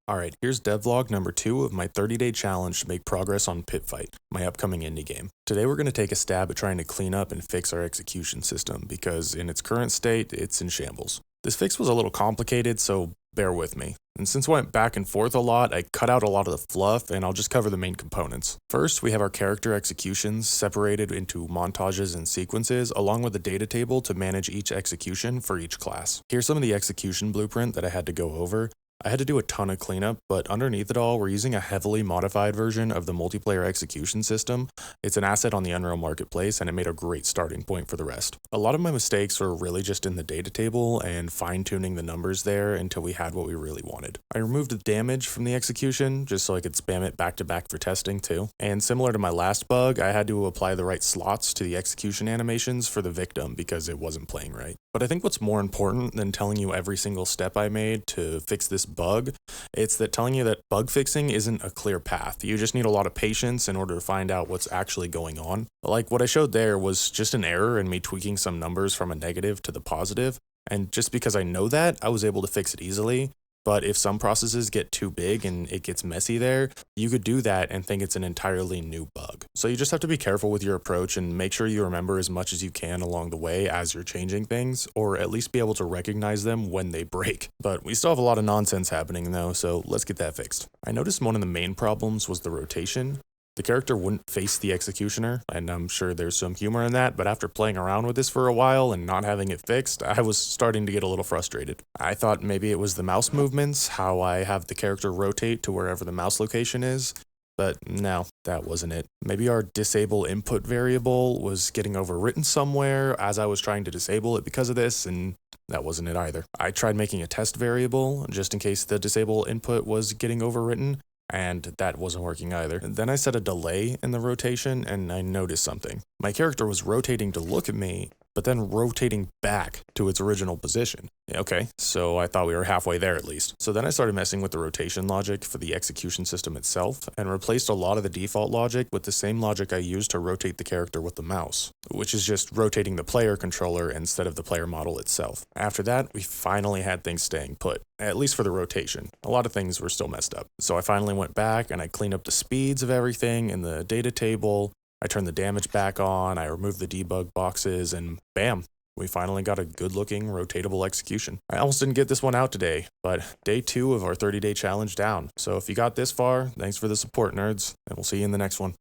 Alright, here's devlog number 2 of my 30-day challenge to make progress on PitFight, my upcoming indie game. Today we're going to take a stab at trying to clean up and fix our execution system, because in its current state, it's in shambles. This fix was a little complicated, so bear with me. And since I went back and forth a lot, I cut out a lot of the fluff, and I'll just cover the main components. First, we have our character executions separated into montages and sequences, along with a data table to manage each execution for each class. Here's some of the execution blueprint that I had to go over. I had to do a ton of cleanup, but underneath it all, we're using a heavily modified version of the multiplayer execution system. It's an asset on the Unreal Marketplace, and it made a great starting point for the rest. A lot of my mistakes were really just in the data table and fine-tuning the numbers there until we had what we really wanted. I removed the damage from the execution, just so I could spam it back-to-back for testing too. And similar to my last bug, I had to apply the right slots to the execution animations for the victim because it wasn't playing right. But I think what's more important than telling you every single step I made to fix this bug, it's that telling you that bug fixing isn't a clear path. You just need a lot of patience in order to find out what's actually going on. Like what I showed there was just an error in me tweaking some numbers from a negative to the positive, and just because I know that, I was able to fix it easily. But if some processes get too big and it gets messy there, you could do that and think it's an entirely new bug. So you just have to be careful with your approach and make sure you remember as much as you can along the way as you're changing things, or at least be able to recognize them when they break. But we still have a lot of nonsense happening though, so let's get that fixed. I noticed one of the main problems was the rotation. The character wouldn't face the executioner, and I'm sure there's some humor in that, but after playing around with this for a while and not having it fixed, I was starting to get a little frustrated. I thought maybe it was the mouse movements, how I have the character rotate to wherever the mouse location is, but no, that wasn't it. Maybe our disable input variable was getting overwritten somewhere as I was trying to disable it because of this, and that wasn't it either. I tried making a test variable just in case the disable input was getting overwritten, and that wasn't working either. Then I set a delay in the rotation, and I noticed something. My character was rotating to look at me, but then rotating back to its original position. Okay, so I thought we were halfway there at least. So then I started messing with the rotation logic for the execution system itself, and replaced a lot of the default logic with the same logic I used to rotate the character with the mouse, which is just rotating the player controller instead of the player model itself. After that, we finally had things staying put, at least for the rotation. A lot of things were still messed up. So I finally went back and I cleaned up the speeds of everything in the data table. I turned the damage back on, I removed the debug boxes, and bam, we finally got a good-looking, rotatable execution. I almost didn't get this one out today, but day 2 of our 30-day challenge down. So if you got this far, thanks for the support, nerds, and we'll see you in the next one.